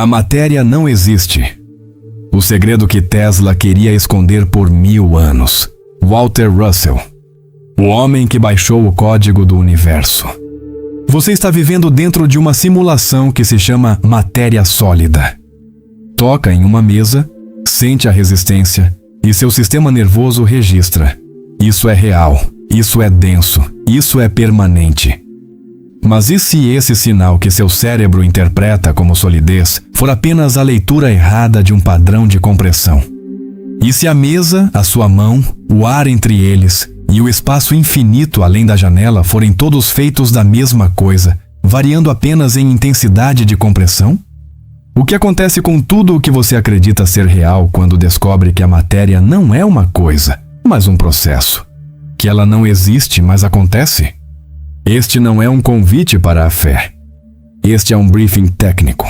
A matéria não existe. O segredo que Tesla queria esconder por 1000 anos. Walter Russell, o homem que baixou o código do universo. Você está vivendo dentro de uma simulação que se chama matéria sólida. Toca em uma mesa, sente a resistência e seu sistema nervoso registra. Isso é real, isso é denso, isso é permanente. Mas e se esse sinal que seu cérebro interpreta como solidez for apenas a leitura errada de um padrão de compressão? E se a mesa, a sua mão, o ar entre eles e o espaço infinito além da janela forem todos feitos da mesma coisa, variando apenas em intensidade de compressão? O que acontece com tudo o que você acredita ser real quando descobre que a matéria não é uma coisa, mas um processo? Que ela não existe, mas acontece? Este não é um convite para a fé. Este é um briefing técnico.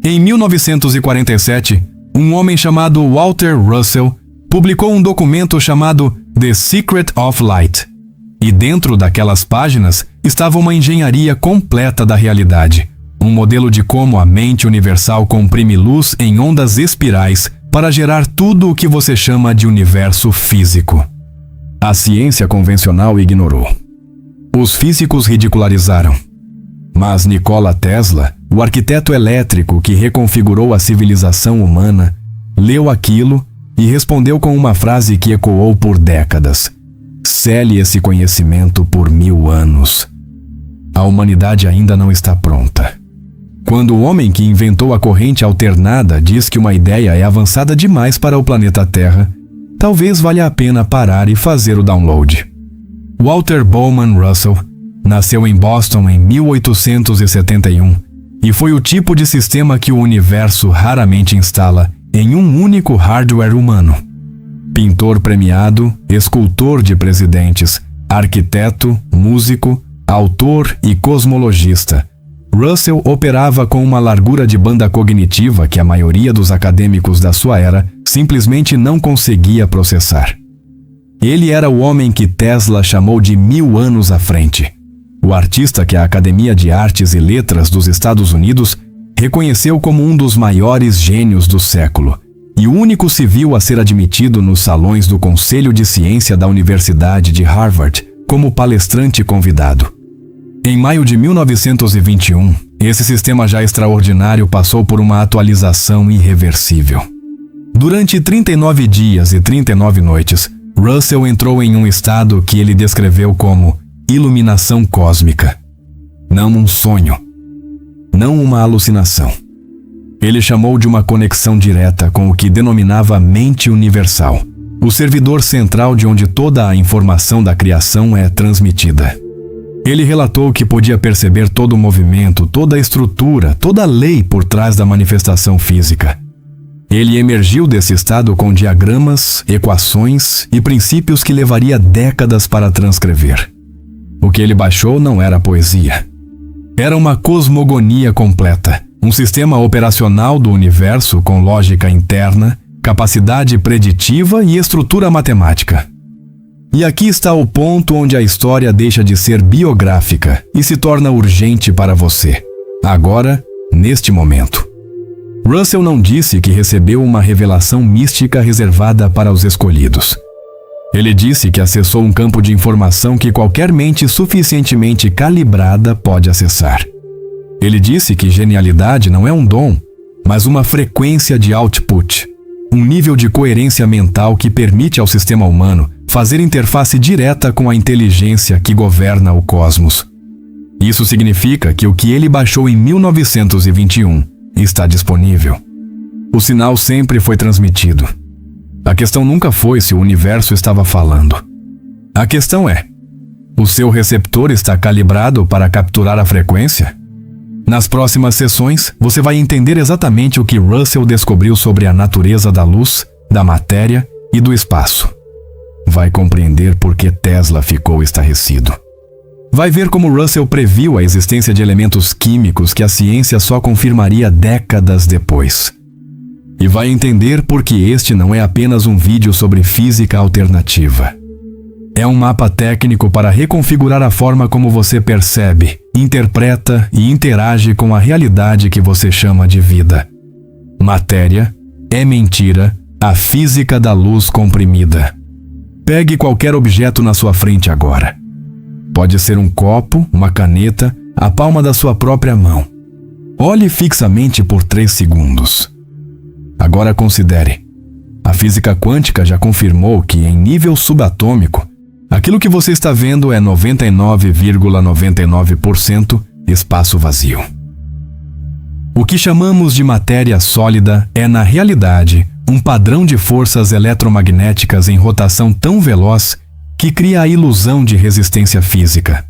Em 1947, um homem chamado Walter Russell publicou um documento chamado The Secret of Light. E dentro daquelas páginas estava uma engenharia completa da realidade, um modelo de como a mente universal comprime luz em ondas espirais para gerar tudo o que você chama de universo físico. A ciência convencional ignorou. Os físicos ridicularizaram. Mas Nikola Tesla, o arquiteto elétrico que reconfigurou a civilização humana, leu aquilo e respondeu com uma frase que ecoou por décadas. Cele esse conhecimento por 1000 anos. A humanidade ainda não está pronta. Quando o homem que inventou a corrente alternada diz que uma ideia é avançada demais para o planeta Terra, talvez valha a pena parar e fazer o download. Walter Bowman Russell nasceu em Boston em 1871 e foi o tipo de sistema que o universo raramente instala em um único hardware humano. Pintor premiado, escultor de presidentes, arquiteto, músico, autor e cosmologista, Russell operava com uma largura de banda cognitiva que a maioria dos acadêmicos da sua era simplesmente não conseguia processar. Ele era o homem que Tesla chamou de 1000 anos à frente. O artista que a Academia de Artes e Letras dos Estados Unidos reconheceu como um dos maiores gênios do século e o único civil a ser admitido nos salões do Conselho de Ciência da Universidade de Harvard como palestrante convidado. Em maio de 1921, esse sistema já extraordinário passou por uma atualização irreversível. Durante 39 dias e 39 noites, Russell entrou em um estado que ele descreveu como iluminação cósmica. Não um sonho. Não uma alucinação. Ele chamou de uma conexão direta com o que denominava mente universal, o servidor central de onde toda a informação da criação é transmitida. Ele relatou que podia perceber todo o movimento, toda a estrutura, toda a lei por trás da manifestação física. Ele emergiu desse estado com diagramas, equações e princípios que levaria décadas para transcrever. O que ele baixou não era poesia. Era uma cosmogonia completa, um sistema operacional do universo com lógica interna, capacidade preditiva e estrutura matemática. E aqui está o ponto onde a história deixa de ser biográfica e se torna urgente para você, agora, neste momento. Russell não disse que recebeu uma revelação mística reservada para os escolhidos. Ele disse que acessou um campo de informação que qualquer mente suficientemente calibrada pode acessar. Ele disse que genialidade não é um dom, mas uma frequência de output, um nível de coerência mental que permite ao sistema humano fazer interface direta com a inteligência que governa o cosmos. Isso significa que o que ele baixou em 1921 está disponível. O sinal sempre foi transmitido. A questão nunca foi se o universo estava falando. A questão é: o seu receptor está calibrado para capturar a frequência? Nas próximas sessões, você vai entender exatamente o que Russell descobriu sobre a natureza da luz, da matéria e do espaço. Vai compreender por que Tesla ficou estarrecido. Vai ver como Russell previu a existência de elementos químicos que a ciência só confirmaria décadas depois. E vai entender por que este não é apenas um vídeo sobre física alternativa. É um mapa técnico para reconfigurar a forma como você percebe, interpreta e interage com a realidade que você chama de vida. Matéria é mentira, a física da luz comprimida. Pegue qualquer objeto na sua frente agora. Pode ser um copo, uma caneta, a palma da sua própria mão. Olhe fixamente por 3 segundos. Agora considere. A física quântica já confirmou que, em nível subatômico, aquilo que você está vendo é 99,99% espaço vazio. O que chamamos de matéria sólida é, na realidade, um padrão de forças eletromagnéticas em rotação tão veloz que cria a ilusão de resistência física.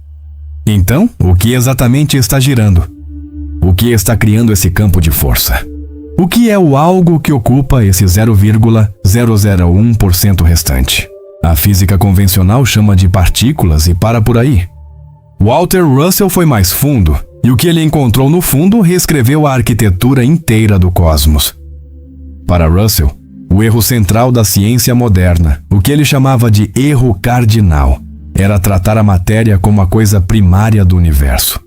Então, o que exatamente está girando? O que está criando esse campo de força? O que é o algo que ocupa esse 0,001% restante? A física convencional chama de partículas e para por aí. Walter Russell foi mais fundo, e o que ele encontrou no fundo reescreveu a arquitetura inteira do cosmos. Para Russell, o erro central da ciência moderna, o que ele chamava de erro cardinal, era tratar a matéria como a coisa primária do universo.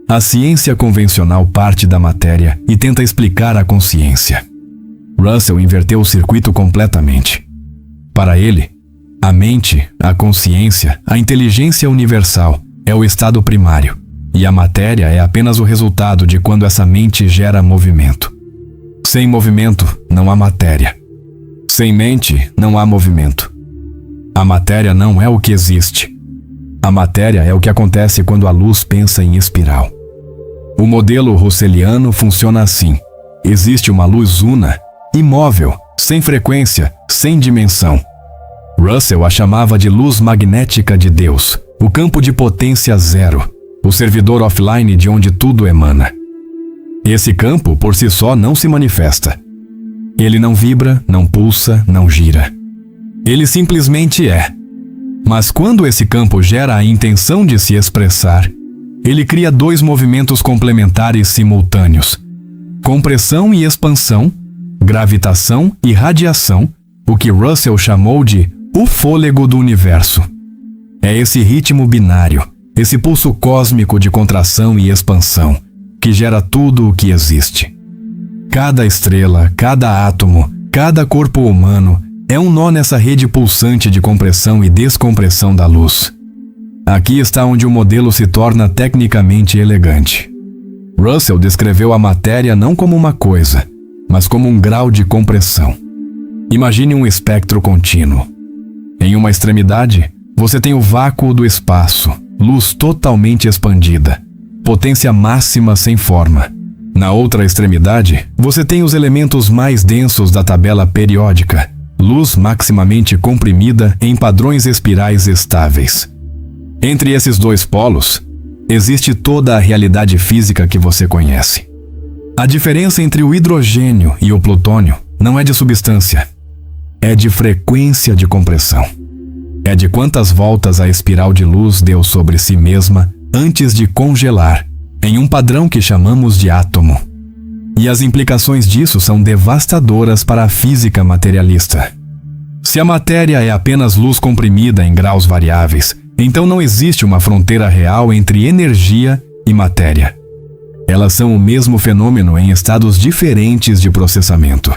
A ciência convencional parte da matéria e tenta explicar a consciência. Russell inverteu o circuito completamente. Para ele, a mente, a consciência, a inteligência universal é o estado primário, e a matéria é apenas o resultado de quando essa mente gera movimento. Sem movimento, não há matéria. Sem mente, não há movimento. A matéria não é o que existe. A matéria é o que acontece quando a luz pensa em espiral. O modelo russeliano funciona assim. Existe uma luz una, imóvel, sem frequência, sem dimensão. Russell a chamava de luz magnética de Deus, o campo de potência zero, o servidor offline de onde tudo emana. Esse campo, por si só, não se manifesta. Ele não vibra, não pulsa, não gira. Ele simplesmente é. Mas quando esse campo gera a intenção de se expressar, ele cria 2 movimentos complementares simultâneos: compressão e expansão, gravitação e radiação, o que Russell chamou de o fôlego do universo. É esse ritmo binário, esse pulso cósmico de contração e expansão, que gera tudo o que existe. Cada estrela, cada átomo, cada corpo humano é um nó nessa rede pulsante de compressão e descompressão da luz. Aqui está onde o modelo se torna tecnicamente elegante. Russell descreveu a matéria não como uma coisa, mas como um grau de compressão. Imagine um espectro contínuo. Em uma extremidade, você tem o vácuo do espaço, luz totalmente expandida, potência máxima sem forma. Na outra extremidade, você tem os elementos mais densos da tabela periódica, luz maximamente comprimida em padrões espirais estáveis. Entre esses 2 polos, existe toda a realidade física que você conhece. A diferença entre o hidrogênio e o plutônio não é de substância, é de frequência de compressão. É de quantas voltas a espiral de luz deu sobre si mesma antes de congelar, em um padrão que chamamos de átomo. E as implicações disso são devastadoras para a física materialista. Se a matéria é apenas luz comprimida em graus variáveis, então não existe uma fronteira real entre energia e matéria. Elas são o mesmo fenômeno em estados diferentes de processamento.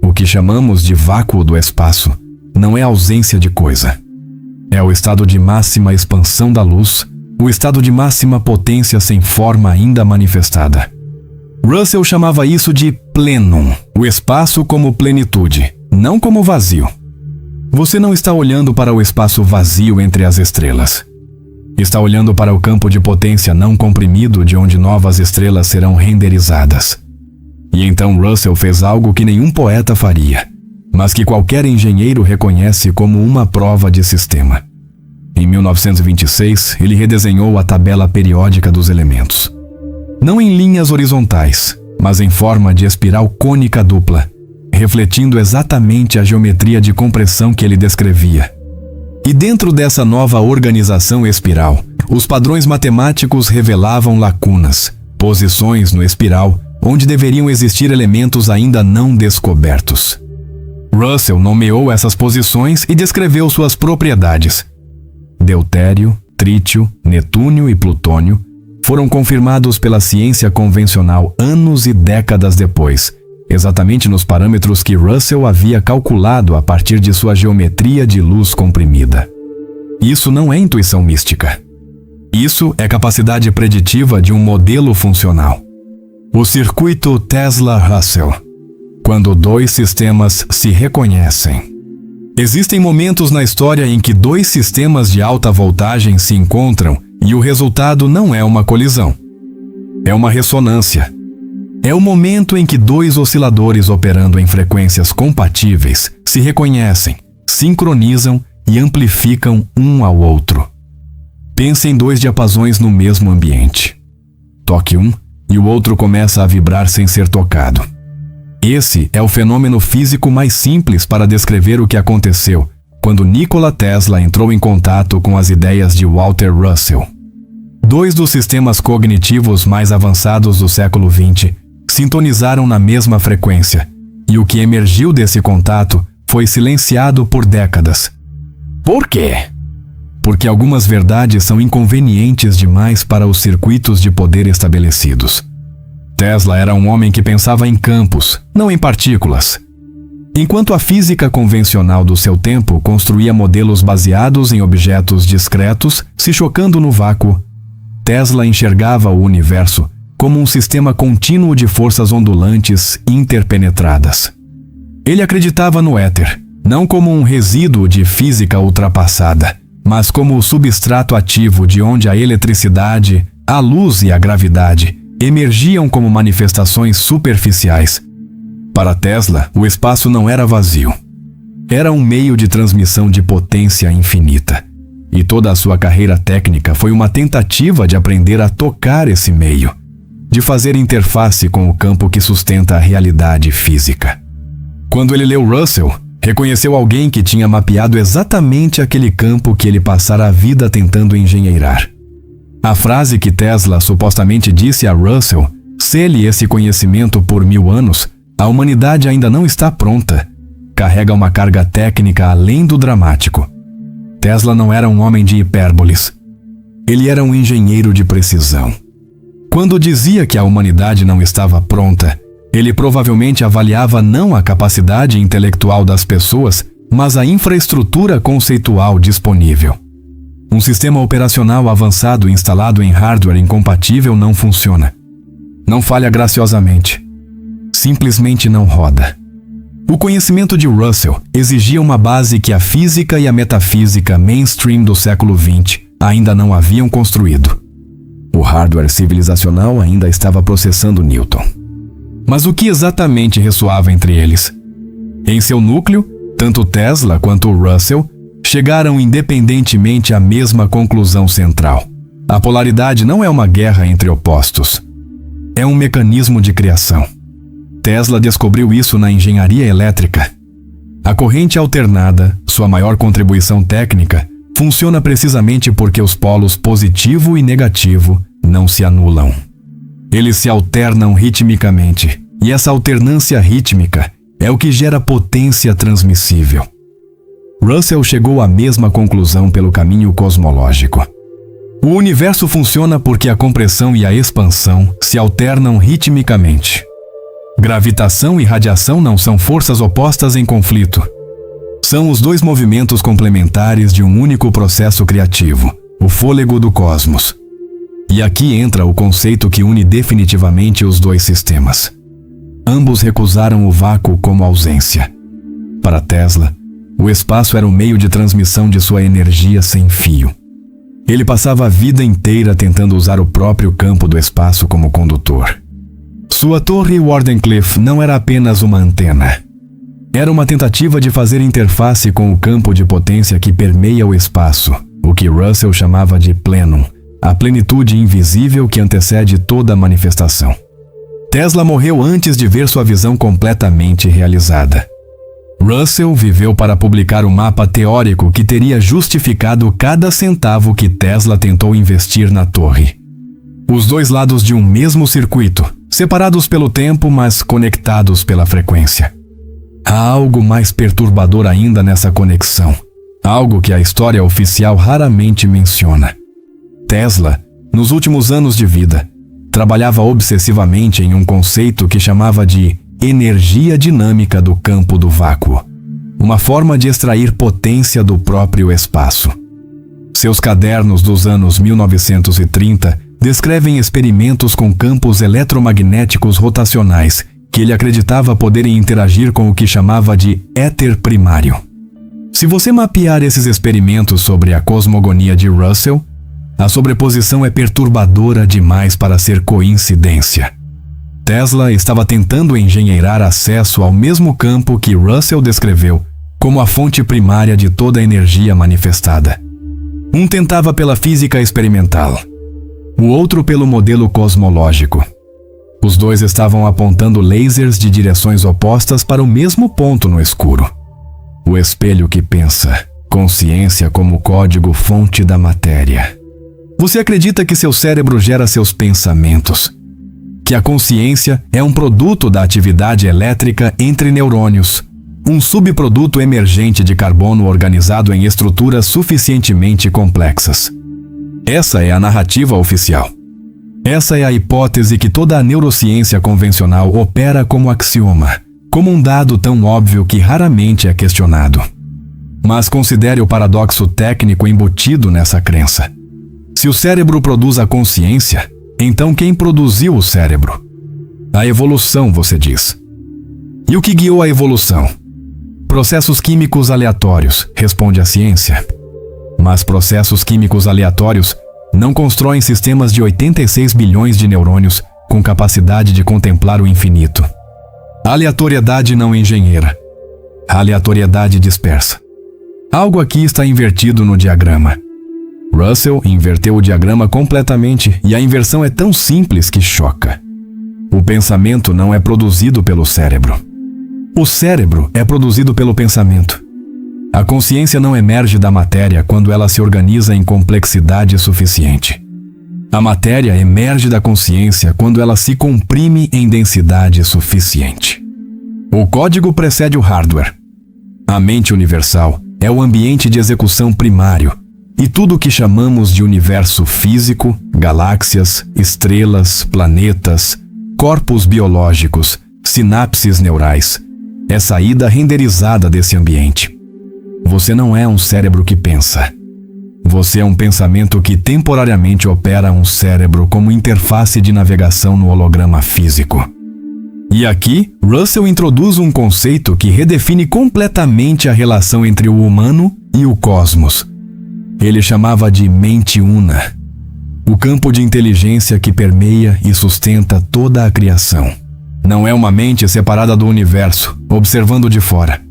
O que chamamos de vácuo do espaço não é ausência de coisa. É o estado de máxima expansão da luz, o estado de máxima potência sem forma ainda manifestada. Russell chamava isso de plenum, o espaço como plenitude, não como vazio. Você não está olhando para o espaço vazio entre as estrelas. Está olhando para o campo de potência não comprimido de onde novas estrelas serão renderizadas. E então Russell fez algo que nenhum poeta faria, mas que qualquer engenheiro reconhece como uma prova de sistema. Em 1926, ele redesenhou a tabela periódica dos elementos. Não em linhas horizontais, mas em forma de espiral cônica dupla, refletindo exatamente a geometria de compressão que ele descrevia. E dentro dessa nova organização espiral, os padrões matemáticos revelavam lacunas, posições no espiral, onde deveriam existir elementos ainda não descobertos. Russell nomeou essas posições e descreveu suas propriedades, deutério, trítio, netúnio e plutônio, foram confirmados pela ciência convencional anos e décadas depois, exatamente nos parâmetros que Russell havia calculado a partir de sua geometria de luz comprimida. Isso não é intuição mística. Isso é capacidade preditiva de um modelo funcional. O circuito Tesla-Russell, quando dois sistemas se reconhecem. Existem momentos na história em que dois sistemas de alta voltagem se encontram e o resultado não é uma colisão. É uma ressonância. É o momento em que dois osciladores operando em frequências compatíveis se reconhecem, sincronizam e amplificam um ao outro. Pense em dois diapasões no mesmo ambiente. Toque um e o outro começa a vibrar sem ser tocado. Esse é o fenômeno físico mais simples para descrever o que aconteceu quando Nikola Tesla entrou em contato com as ideias de Walter Russell. Dois dos sistemas cognitivos mais avançados do século XX sintonizaram na mesma frequência, e o que emergiu desse contato foi silenciado por décadas. Por quê? Porque algumas verdades são inconvenientes demais para os circuitos de poder estabelecidos. Tesla era um homem que pensava em campos, não em partículas. Enquanto a física convencional do seu tempo construía modelos baseados em objetos discretos se chocando no vácuo, Tesla enxergava o universo como um sistema contínuo de forças ondulantes interpenetradas. Ele acreditava no éter, não como um resíduo de física ultrapassada, mas como o substrato ativo de onde a eletricidade, a luz e a gravidade emergiam como manifestações superficiais. Para Tesla, o espaço não era vazio. Era um meio de transmissão de potência infinita. E toda a sua carreira técnica foi uma tentativa de aprender a tocar esse meio, de fazer interface com o campo que sustenta a realidade física. Quando ele leu Russell, reconheceu alguém que tinha mapeado exatamente aquele campo que ele passara a vida tentando engenheirar. A frase que Tesla supostamente disse a Russell, "Sele esse conhecimento por 1000 anos, a humanidade ainda não está pronta", carrega uma carga técnica além do dramático. Tesla não era um homem de hipérboles. Ele era um engenheiro de precisão. Quando dizia que a humanidade não estava pronta, ele provavelmente avaliava não a capacidade intelectual das pessoas, mas a infraestrutura conceitual disponível. Um sistema operacional avançado instalado em hardware incompatível não funciona. Não falha graciosamente. Simplesmente não roda. O conhecimento de Russell exigia uma base que a física e a metafísica mainstream do século XX ainda não haviam construído. O hardware civilizacional ainda estava processando Newton. Mas o que exatamente ressoava entre eles? Em seu núcleo, tanto Tesla quanto Russell chegaram independentemente à mesma conclusão central. A polaridade não é uma guerra entre opostos. É um mecanismo de criação. Tesla descobriu isso na engenharia elétrica. A corrente alternada, sua maior contribuição técnica, funciona precisamente porque os polos positivo e negativo não se anulam. Eles se alternam ritmicamente, e essa alternância rítmica é o que gera potência transmissível. Russell chegou à mesma conclusão pelo caminho cosmológico. O universo funciona porque a compressão e a expansão se alternam ritmicamente. Gravitação e radiação não são forças opostas em conflito. São os dois movimentos complementares de um único processo criativo, o fôlego do cosmos. E aqui entra o conceito que une definitivamente os dois sistemas. Ambos recusaram o vácuo como ausência. Para Tesla, o espaço era o meio de transmissão de sua energia sem fio. Ele passava a vida inteira tentando usar o próprio campo do espaço como condutor. Sua torre Wardenclyffe não era apenas uma antena. Era uma tentativa de fazer interface com o campo de potência que permeia o espaço, o que Russell chamava de plenum, a plenitude invisível que antecede toda a manifestação. Tesla morreu antes de ver sua visão completamente realizada. Russell viveu para publicar o mapa teórico que teria justificado cada centavo que Tesla tentou investir na torre. Os dois lados de um mesmo circuito, separados pelo tempo, mas conectados pela frequência. Há algo mais perturbador ainda nessa conexão. algo que a história oficial raramente menciona. Tesla, nos últimos anos de vida, trabalhava obsessivamente em um conceito que chamava de energia dinâmica do campo do vácuo, uma forma de extrair potência do próprio espaço. Seus cadernos dos anos 1930 descrevem experimentos com campos eletromagnéticos rotacionais que ele acreditava poderem interagir com o que chamava de éter primário. Se você mapear esses experimentos sobre a cosmogonia de Russell, a sobreposição é perturbadora demais para ser coincidência. Tesla estava tentando engenheirar acesso ao mesmo campo que Russell descreveu como a fonte primária de toda a energia manifestada. Um tentava pela física experimental, o outro pelo modelo cosmológico. Os dois estavam apontando lasers de direções opostas para o mesmo ponto no escuro. O espelho que pensa, consciência como código-fonte da matéria. Você acredita que seu cérebro gera seus pensamentos, que a consciência é um produto da atividade elétrica entre neurônios, um subproduto emergente de carbono organizado em estruturas suficientemente complexas. Essa é a narrativa oficial. Essa é a hipótese que toda a neurociência convencional opera como axioma, como um dado tão óbvio que raramente é questionado. Mas considere o paradoxo técnico embutido nessa crença. Se o cérebro produz a consciência, então quem produziu o cérebro? A evolução, você diz. E o que guiou a evolução? Processos químicos aleatórios, responde a ciência. Mas processos químicos aleatórios não constroem sistemas de 86 bilhões de neurônios com capacidade de contemplar o infinito. Aleatoriedade não engenheira. Aleatoriedade dispersa. Algo aqui está invertido no diagrama. Russell inverteu o diagrama completamente e a inversão é tão simples que choca. O pensamento não é produzido pelo cérebro. O cérebro é produzido pelo pensamento. A consciência não emerge da matéria quando ela se organiza em complexidade suficiente. A matéria emerge da consciência quando ela se comprime em densidade suficiente. O código precede o hardware. A mente universal é o ambiente de execução primário, e tudo o que chamamos de universo físico, galáxias, estrelas, planetas, corpos biológicos, sinapses neurais, é saída renderizada desse ambiente. Você não é um cérebro que pensa. Você é um pensamento que temporariamente opera um cérebro como interface de navegação no holograma físico. E aqui, Russell introduz um conceito que redefine completamente a relação entre o humano e o cosmos. Ele chamava de mente una, o campo de inteligência que permeia e sustenta toda a criação. Não é uma mente separada do universo, observando de fora.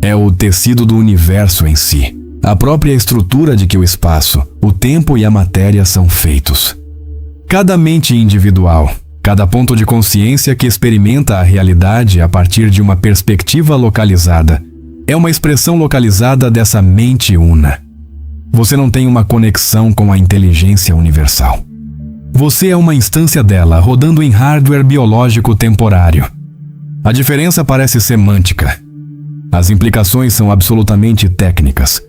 É o tecido do universo em si, a própria estrutura de que o espaço, o tempo e a matéria são feitos. Cada mente individual, cada ponto de consciência que experimenta a realidade a partir de uma perspectiva localizada, é uma expressão localizada dessa mente una. Você não tem uma conexão com a inteligência universal. Você é uma instância dela rodando em hardware biológico temporário. A diferença parece semântica. As implicações são absolutamente técnicas.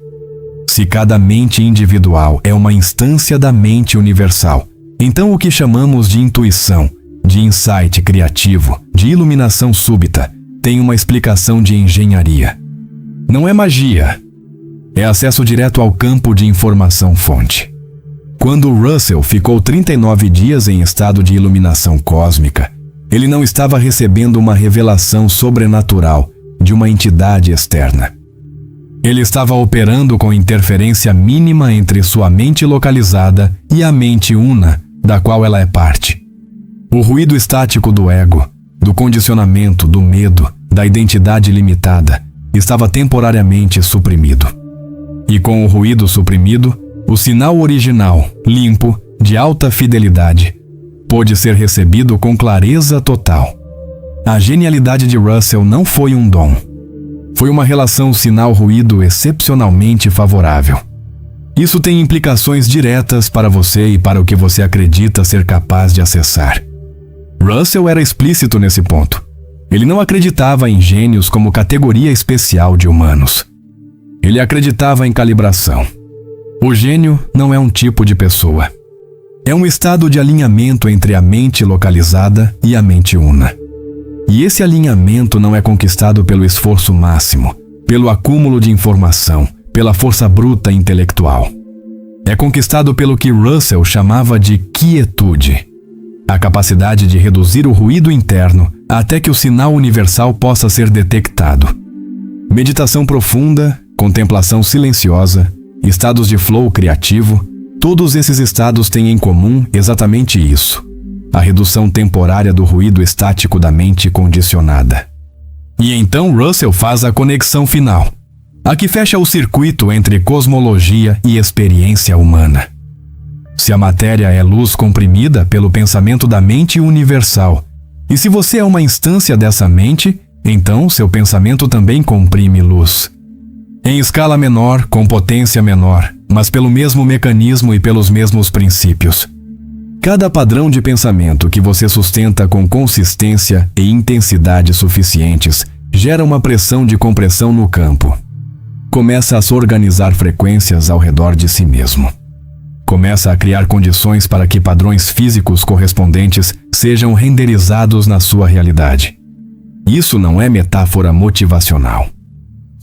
Se cada mente individual é uma instância da mente universal, então o que chamamos de intuição, de insight criativo, de iluminação súbita, tem uma explicação de engenharia. Não é magia. É acesso direto ao campo de informação-fonte. Quando Russell ficou 39 dias em estado de iluminação cósmica, ele não estava recebendo uma revelação sobrenatural de uma entidade externa. Ele estava operando com interferência mínima entre sua mente localizada e a mente una, da qual ela é parte. O ruído estático do ego, do condicionamento, do medo, da identidade limitada, estava temporariamente suprimido. E com o ruído suprimido, o sinal original, limpo, de alta fidelidade, pôde ser recebido com clareza total. A genialidade de Russell não foi um dom. Foi uma relação sinal-ruído excepcionalmente favorável. Isso tem implicações diretas para você e para o que você acredita ser capaz de acessar. Russell era explícito nesse ponto. Ele não acreditava em gênios como categoria especial de humanos. Ele acreditava em calibração. O gênio não é um tipo de pessoa. É um estado de alinhamento entre a mente localizada e a mente una. E esse alinhamento não é conquistado pelo esforço máximo, pelo acúmulo de informação, pela força bruta intelectual. É conquistado pelo que Russell chamava de quietude, a capacidade de reduzir o ruído interno até que o sinal universal possa ser detectado. Meditação profunda, contemplação silenciosa, estados de flow criativo, todos esses estados têm em comum exatamente isso: a redução temporária do ruído estático da mente condicionada. E então Russell faz a conexão final, a que fecha o circuito entre cosmologia e experiência humana. Se a matéria é luz comprimida pelo pensamento da mente universal, e se você é uma instância dessa mente, então seu pensamento também comprime luz. Em escala menor, com potência menor, mas pelo mesmo mecanismo e pelos mesmos princípios. Cada padrão de pensamento que você sustenta com consistência e intensidade suficientes gera uma pressão de compressão no campo. Começa a se organizar frequências ao redor de si mesmo. Começa a criar condições para que padrões físicos correspondentes sejam renderizados na sua realidade. Isso não é metáfora motivacional.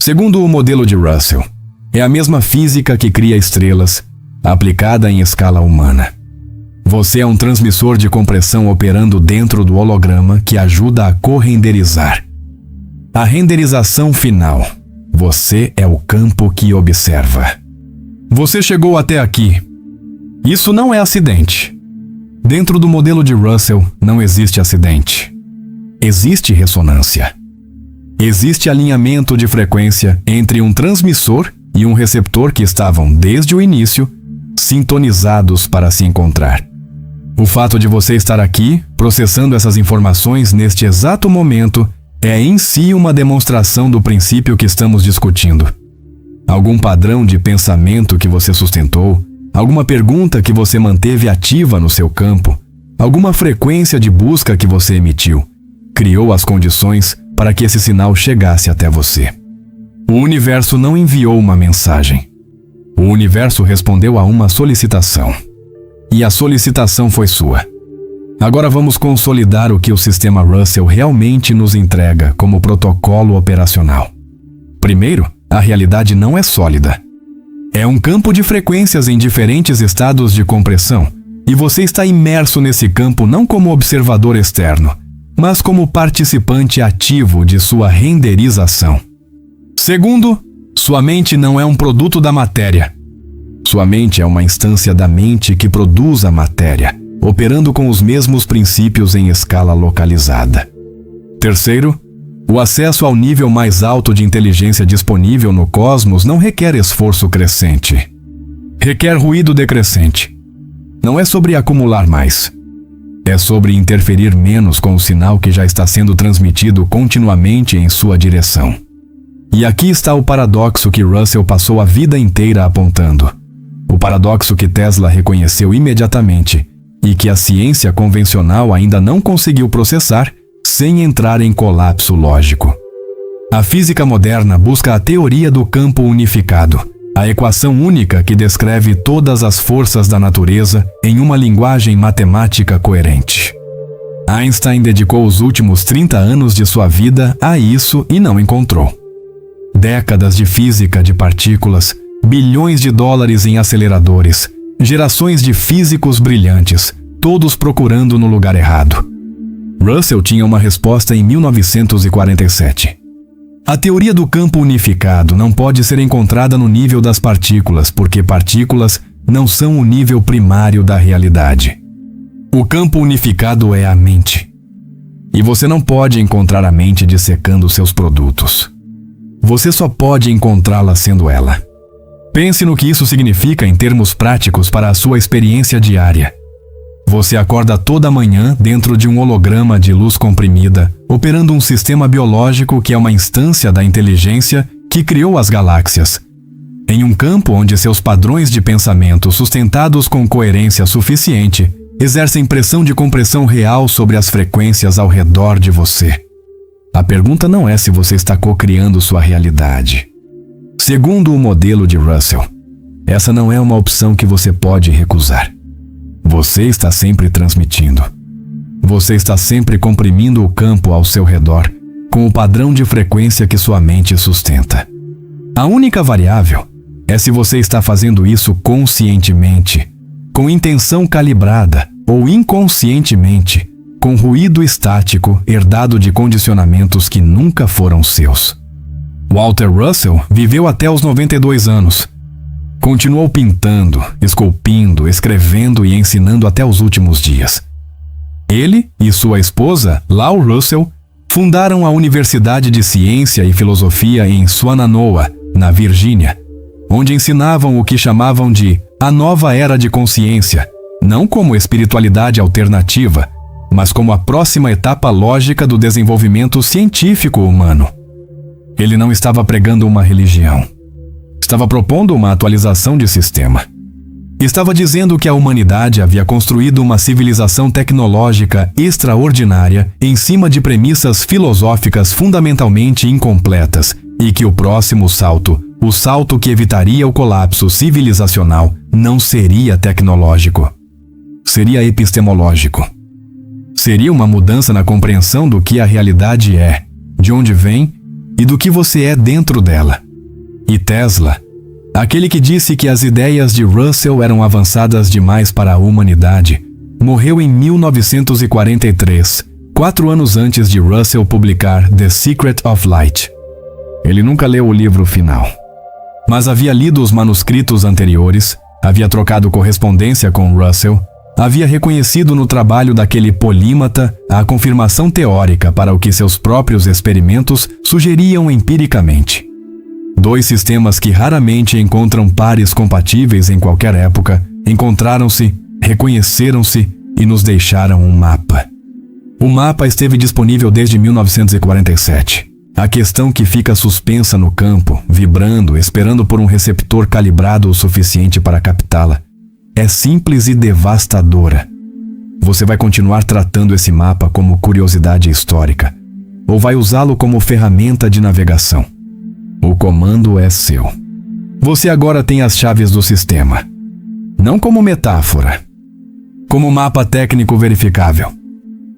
Segundo o modelo de Russell, é a mesma física que cria estrelas, aplicada em escala humana. Você é um transmissor de compressão operando dentro do holograma que ajuda a correnderizar. A renderização final. Você é o campo que observa. Você chegou até aqui. Isso não é acidente. Dentro do modelo de Russell, não existe acidente. Existe ressonância. Existe alinhamento de frequência entre um transmissor e um receptor que estavam, desde o início, sintonizados para se encontrar. O fato de você estar aqui, processando essas informações neste exato momento, é em si uma demonstração do princípio que estamos discutindo. Algum padrão de pensamento que você sustentou, alguma pergunta que você manteve ativa no seu campo, alguma frequência de busca que você emitiu, criou as condições para que esse sinal chegasse até você. O universo não enviou uma mensagem. O universo respondeu a uma solicitação. E a solicitação foi sua. Agora vamos consolidar o que o sistema Russell realmente nos entrega como protocolo operacional. Primeiro, a realidade não é sólida. É um campo de frequências em diferentes estados de compressão, e você está imerso nesse campo não como observador externo, mas como participante ativo de sua renderização. Segundo, sua mente não é um produto da matéria. Sua mente é uma instância da mente que produz a matéria, operando com os mesmos princípios em escala localizada. Terceiro, o acesso ao nível mais alto de inteligência disponível no cosmos não requer esforço crescente. Requer ruído decrescente. Não é sobre acumular mais. É sobre interferir menos com o sinal que já está sendo transmitido continuamente em sua direção. E aqui está o paradoxo que Russell passou a vida inteira apontando. O paradoxo que Tesla reconheceu imediatamente e que a ciência convencional ainda não conseguiu processar sem entrar em colapso lógico. A física moderna busca a teoria do campo unificado, a equação única que descreve todas as forças da natureza em uma linguagem matemática coerente. Einstein dedicou os últimos 30 anos de sua vida a isso e não encontrou. Décadas de física de partículas, bilhões de dólares em aceleradores, gerações de físicos brilhantes, todos procurando no lugar errado. Russell tinha uma resposta em 1947. A teoria do campo unificado não pode ser encontrada no nível das partículas, porque partículas não são o nível primário da realidade. O campo unificado é a mente. E você não pode encontrar a mente dissecando seus produtos. Você só pode encontrá-la sendo ela. Pense no que isso significa em termos práticos para a sua experiência diária. Você acorda toda manhã dentro de um holograma de luz comprimida, operando um sistema biológico que é uma instância da inteligência que criou as galáxias. Em um campo onde seus padrões de pensamento, sustentados com coerência suficiente, exercem pressão de compressão real sobre as frequências ao redor de você. A pergunta não é se você está co-criando sua realidade. Se Segundo o modelo de Russell, essa não é uma opção que você pode recusar. Você está sempre transmitindo. Você está sempre comprimindo o campo ao seu redor com o padrão de frequência que sua mente sustenta. A única variável é se você está fazendo isso conscientemente, com intenção calibrada, ou inconscientemente, com ruído estático herdado de condicionamentos que nunca foram seus. Walter Russell viveu até os 92 anos. Continuou pintando, esculpindo, escrevendo e ensinando até os últimos dias. Ele e sua esposa, Lau Russell, fundaram a Universidade de Ciência e Filosofia em Swannanoa, na Virgínia, onde ensinavam o que chamavam de a nova era de consciência, não como espiritualidade alternativa, mas como a próxima etapa lógica do desenvolvimento científico humano. Ele não estava pregando uma religião. Estava propondo uma atualização de sistema. Estava dizendo que a humanidade havia construído uma civilização tecnológica extraordinária em cima de premissas filosóficas fundamentalmente incompletas e que o próximo salto, o salto que evitaria o colapso civilizacional, não seria tecnológico. Seria epistemológico. Seria uma mudança na compreensão do que a realidade é, de onde vem e do que você é dentro dela. E Tesla, aquele que disse que as ideias de Russell eram avançadas demais para a humanidade, morreu em 1943, 4 anos antes de Russell publicar The Secret of Light. Ele nunca leu o livro final, mas havia lido os manuscritos anteriores, havia trocado correspondência com Russell, havia reconhecido no trabalho daquele polímata a confirmação teórica para o que seus próprios experimentos sugeriam empiricamente. 2 sistemas que raramente encontram pares compatíveis em qualquer época, encontraram-se, reconheceram-se e nos deixaram um mapa. O mapa esteve disponível desde 1947. A questão que fica suspensa no campo, vibrando, esperando por um receptor calibrado o suficiente para captá-la, é simples e devastadora. Você vai continuar tratando esse mapa como curiosidade histórica, ou vai usá-lo como ferramenta de navegação? O comando é seu. Você agora tem as chaves do sistema. Não como metáfora, como mapa técnico verificável.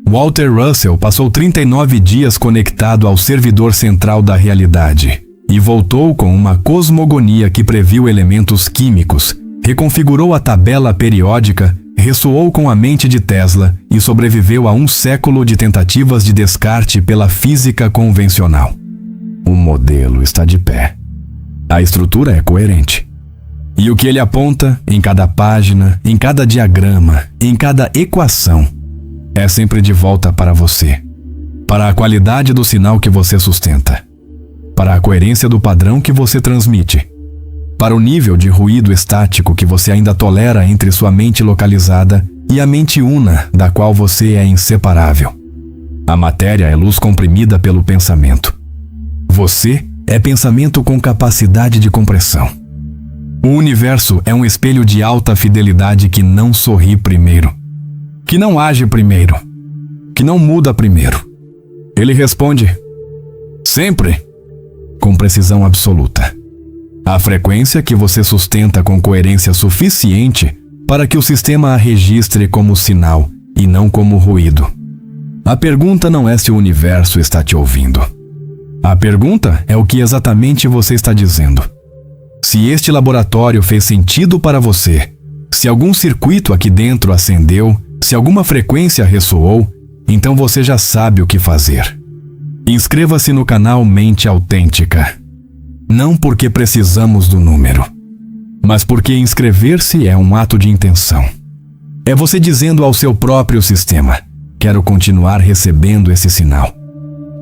Walter Russell passou 39 dias conectado ao servidor central da realidade e voltou com uma cosmogonia que previu elementos químicos, reconfigurou a tabela periódica, ressoou com a mente de Tesla e sobreviveu a 1 século de tentativas de descarte pela física convencional. O modelo está de pé. A estrutura é coerente. E o que ele aponta, em cada página, em cada diagrama, em cada equação, é sempre de volta para você, para a qualidade do sinal que você sustenta, para a coerência do padrão que você transmite, para o nível de ruído estático que você ainda tolera entre sua mente localizada e a mente una da qual você é inseparável. A matéria é luz comprimida pelo pensamento. Você é pensamento com capacidade de compressão. O universo é um espelho de alta fidelidade que não sorri primeiro, que não age primeiro, que não muda primeiro. Ele responde, sempre, com precisão absoluta. A frequência que você sustenta com coerência suficiente para que o sistema a registre como sinal e não como ruído. A pergunta não é se o universo está te ouvindo. A pergunta é o que exatamente você está dizendo. Se este laboratório fez sentido para você, se algum circuito aqui dentro acendeu, se alguma frequência ressoou, então você já sabe o que fazer. Inscreva-se no canal Mente Autêntica. Não porque precisamos do número, mas porque inscrever-se é um ato de intenção. É você dizendo ao seu próprio sistema, quero continuar recebendo esse sinal.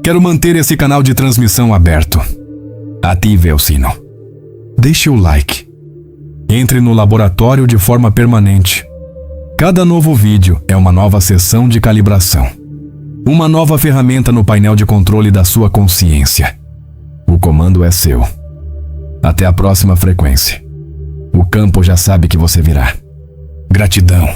Quero manter esse canal de transmissão aberto. Ative o sino. Deixe o like. Entre no laboratório de forma permanente. Cada novo vídeo é uma nova sessão de calibração. Uma nova ferramenta no painel de controle da sua consciência. O comando é seu. Até a próxima frequência. O campo já sabe que você virá. Gratidão.